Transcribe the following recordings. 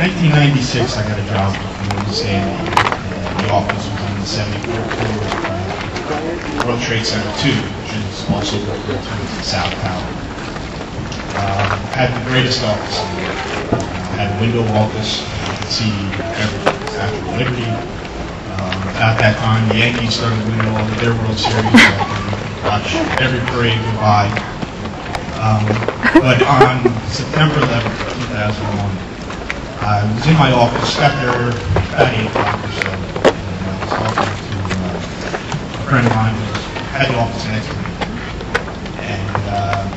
1996, I got a job in Sandy, and the office was on the 74th floor of World Trade Center 2, which is also referred to as the South Tower. Had the greatest office in the world. Had a window office. You could see everything. Statue of Liberty. At that time, the Yankees started winning all of their World Series. So I could watch every parade go by. But on September 11th, 2001, I was in my office after about 8 o'clock or so, and I was talking to a friend of mine who had the office next to me. And a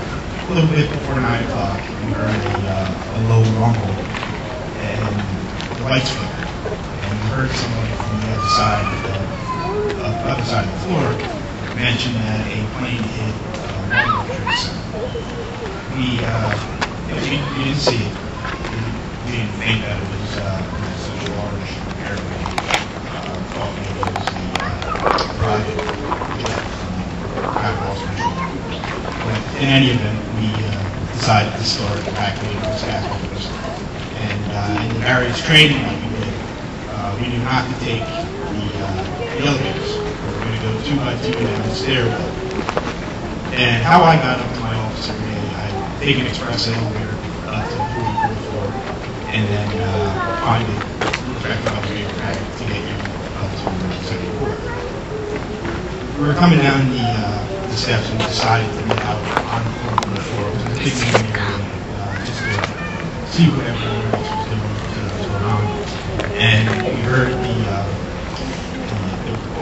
little bit before 9 o'clock, we heard a low rumble, and the lights flickered. And we heard somebody from the other side of the floor mention that a plane hit World Trade Center. We didn't see it. We didn't think that it was such a large airplane. Thought maybe it was the private jet kind of lost control. But in any event, we decided to start evacuating the staff office. And in the various training that we did, we knew not to take the elevators. We were going to go 2 by 2 down the stairwell. And how I got up to my office every day, I'd take an express elevator up to the 44th floor, and then find a respective elevator to get you up to the 74th. We were coming down the steps and we decided to get out on the 44th floor. It was a big meeting area, just to see what everyone else was doing, what was going on. And we heard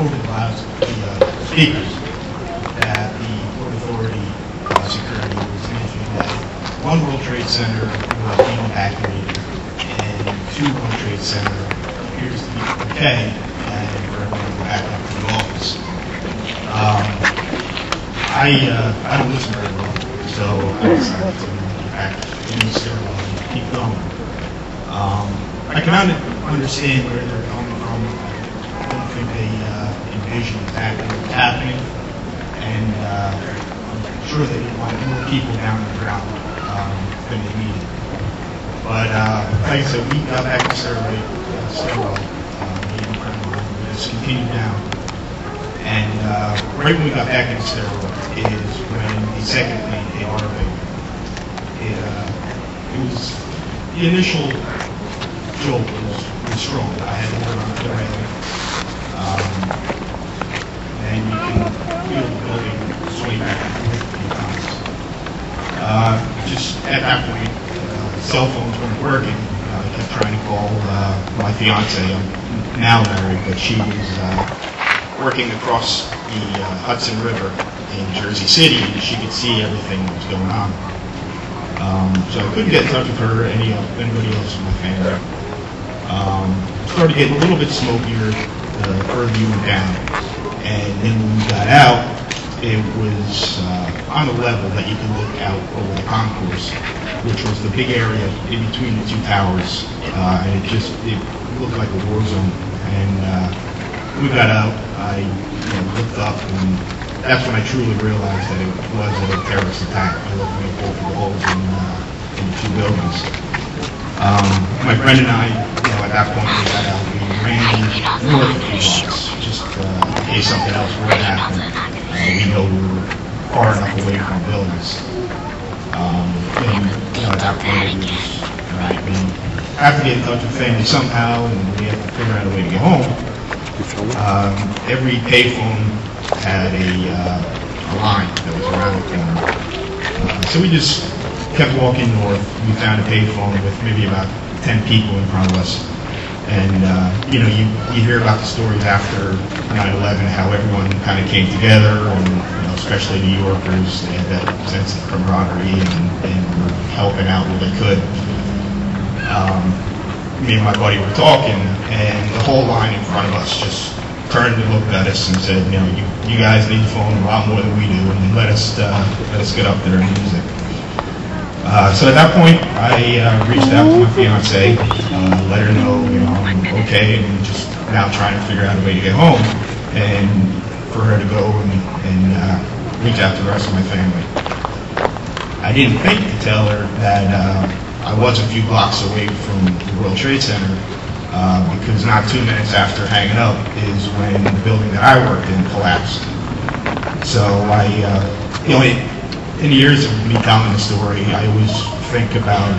over the speakers that the Port Authority security was mentioning that one World Trade Center was being evacuated, and 2 World Trade Center appears to be okay, and we're going to go back up to the office. I don't listen very well, so I decided to get back in the stairwell and keep going. I can understand where they're coming from. I don't think they envision exactly what's happening, and I'm sure they didn't want more people down on the ground than they needed. But like I said, we got back to stairwell, we just continued down. And right when we got back in the stairwell is when the second plane hit our building. It was, the initial jolt was strong. I had to hold on to the railing. And you can feel the building sway back and forth a few times. Just at that point, cell phones weren't working. I kept trying to call my fiance. I'm now married, but she was working across the Hudson River in Jersey City, and she could see everything that was going on. So I couldn't get in touch with her or anybody else in my family. Started getting a little bit smokier the further you went down. And then when we got out, it was on a level that you could look out over the concourse, which was the big area in between the 2 towers. And it looked like a war zone. And we got out, I looked up, and that's when I truly realized that it was a terrorist attack. I looked at both of the holes in the 2 buildings. My friend and I, at that point we got out, we ran north of the blocks, just in case something else were to happen. We know we were far enough away from the buildings. At that point it was, we have to get in touch with family somehow, and we have to figure out a way to get home. Every payphone had a line that was around the corner. So we just kept walking north. We found a payphone with maybe about 10 people in front of us. And, you hear about the stories after 9/11, how everyone kind of came together, and, especially New Yorkers, they had that sense of camaraderie and were helping out where they could. Me and my buddy were talking, and the whole line in front of us just turned and looked at us and said, you guys need the phone a lot more than we do, and let us get up there and use it. So at that point, I reached out to my fiance, let her know, I'm okay, and just now trying to figure out a way to get home, and for her to go and reach out to the rest of my family. I didn't think to tell her that I was a few blocks away from the World Trade Center, because not 2 minutes after hanging up is when the building that I worked in collapsed. So in the years of me telling the story, I always think about,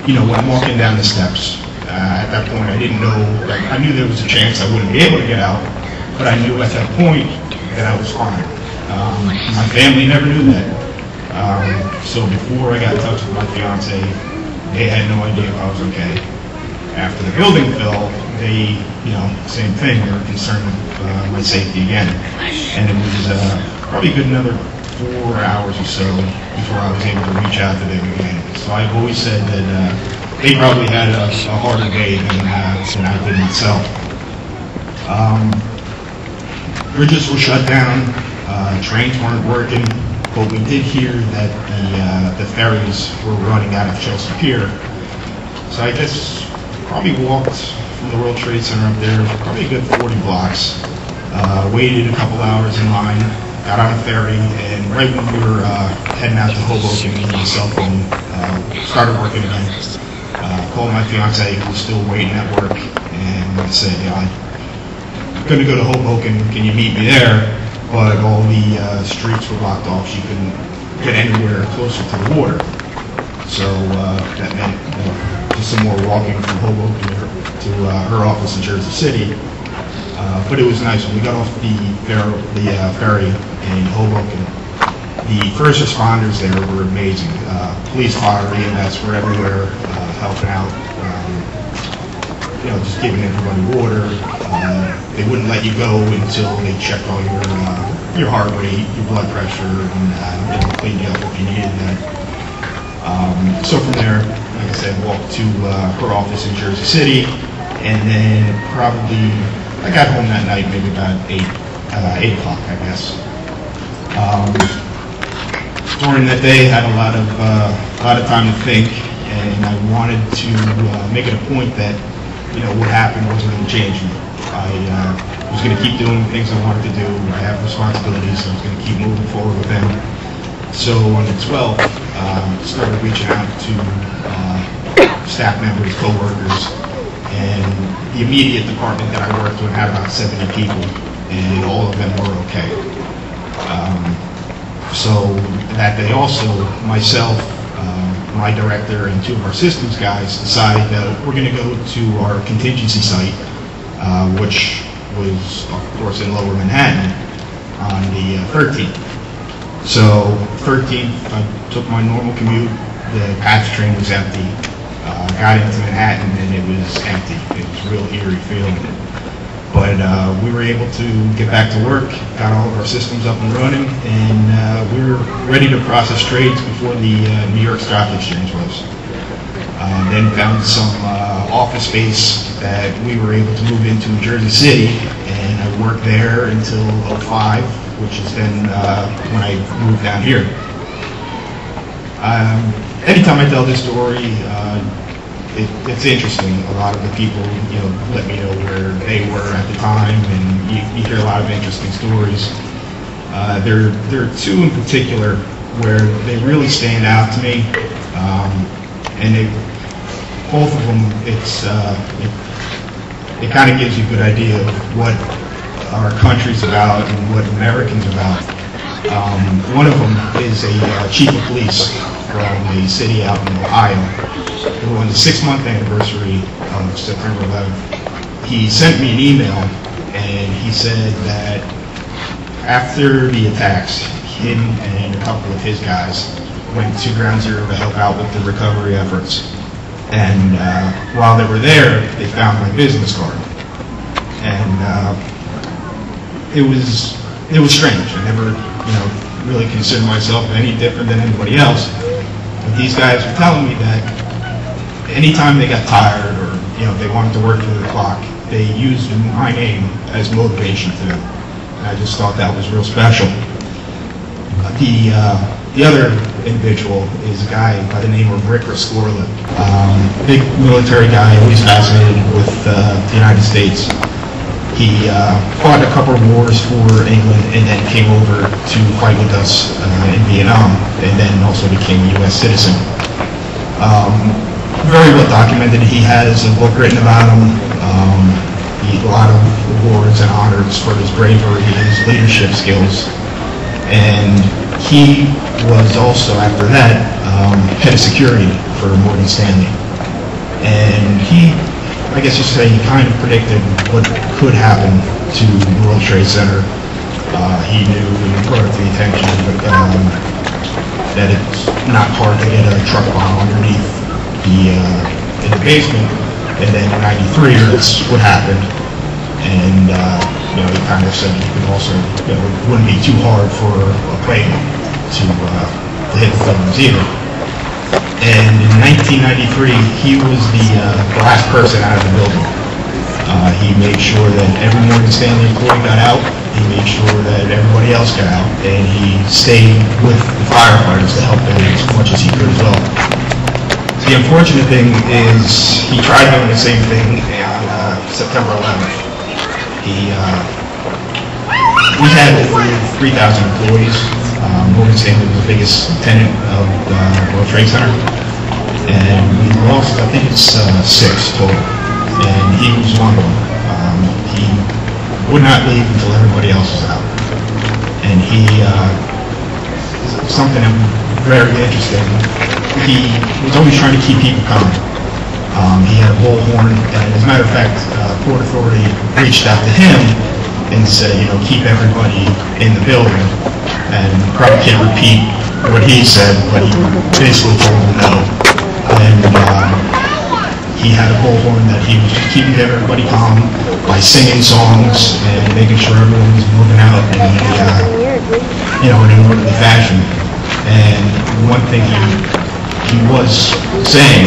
when I'm walking down the steps. At that point, I didn't know, I knew there was a chance I wouldn't be able to get out, but I knew at that point that I was fine. My family never knew that. So before I got in touch with my fiance, they had no idea if I was okay. After the building fell, they, same thing, they were concerned with my safety again. And it was probably a good another 4 hours or so before I was able to reach out to them again. So I've always said that they probably had a harder day than I did myself. Bridges were shut down, trains weren't working, but we did hear that the ferries were running out of Chelsea Pier. So I just probably walked from the World Trade Center up there, probably a good 40 blocks, waited a couple hours in line, got on a ferry, and right when we were heading out to Hoboken, my cell phone started working again. Called my fiance, who was still waiting at work, and I said, I'm going to go to Hoboken, can you meet me there? But all the streets were blocked off, she couldn't get anywhere closer to the water. So that meant just some more walking from Hoboken to her office in Jersey City. But it was nice when we got off the ferry in Hoboken. The first responders there were amazing. Police, fire, EMS were everywhere, helping out. Just giving everybody water. They wouldn't let you go until they checked all your heart rate, your blood pressure, and cleaned you up if you needed that. So from there, like I said, walked to her office in Jersey City, and then probably I got home that night maybe about 8 o'clock, I guess. During that day, I had a lot of time to think, and I wanted to make it a point that what happened wasn't going to change me. I was going to keep doing the things I wanted to do. I have responsibilities, so I was going to keep moving forward with them. So on the 12th, started reaching out to staff members, co-workers, and the immediate department that I worked with had about 70 people, and all of them were okay. So that day also, myself, my director, and 2 of our systems guys decided that we're going to go to our contingency site, which was, of course, in Lower Manhattan on the 13th. So 13th, I took my normal commute. The patch train was empty. Got into Manhattan and it was empty. It was a real eerie feeling. But we were able to get back to work, got all of our systems up and running, and we were ready to process trades before the New York Stock Exchange was. Then found some office space that we were able to move into in Jersey City, and I worked there until 2005, which is then when I moved down here. Anytime I tell this story, it's interesting. A lot of the people, let me know where they were at the time, and you hear a lot of interesting stories. There are 2 in particular where they really stand out to me, and both of them, it kind of gives you a good idea of what our country's about and what Americans about. One of them is a chief of police from a city out in Ohio. On the 6-month anniversary of September 11th, he sent me an email, and he said that after the attacks, him and a couple of his guys went to Ground Zero to help out with the recovery efforts. And while they were there, they found my business card. And it was strange. I never, really considered myself any different than anybody else. But these guys were telling me that anytime they got tired or they wanted to work through the clock, they used my name as motivation to them. And I just thought that was real special. The other individual is a guy by the name of Rick Rescorla, big military guy, always fascinated with the United States. He fought a couple of wars for England and then came over to fight with us in Vietnam, and then also became a U.S. citizen. Very well documented. He has a book written about him. A lot of awards and honors for his bravery and his leadership skills. And he was also, after that, head of security for Morgan Stanley. And he, I guess you say, he kind of predicted what could happen to the World Trade Center. He knew, and brought it to the attention, that it's not hard to get a truck bomb underneath in the basement. And then in '93, that's what happened. And he kind of said it could also, it wouldn't be too hard for a plane to hit the buildings either. And in 1993, he was the last person out of the building. He made sure that every Morgan Stanley employee got out. He made sure that everybody else got out, and he stayed with the firefighters to help them as much as he could as well. The unfortunate thing is he tried doing the same thing on September 11th. We had over 3,000 employees. Morgan Stanley was the biggest tenant of the World Trade Center, and we lost, I think it's 6 total, and he was one of them. He would not leave until everybody else was out, and something that was very interesting, he was always trying to keep people calm. He had a bullhorn, and as a matter of fact, Port Authority reached out to him and said, keep everybody in the building. And probably can't repeat what he said, but he basically told them no. And he had a bullhorn that he was just keeping everybody calm by singing songs and making sure everyone was moving out in an orderly fashion. And one thing he was saying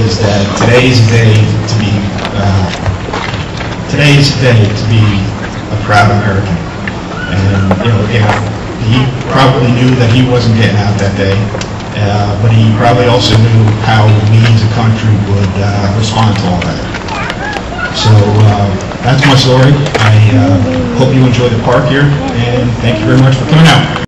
is that today's the day to be a proud American. And he probably knew that he wasn't getting out that day, but he probably also knew how we as a country would respond to all that. So that's my story. I hope you enjoy the park here, and thank you very much for coming out.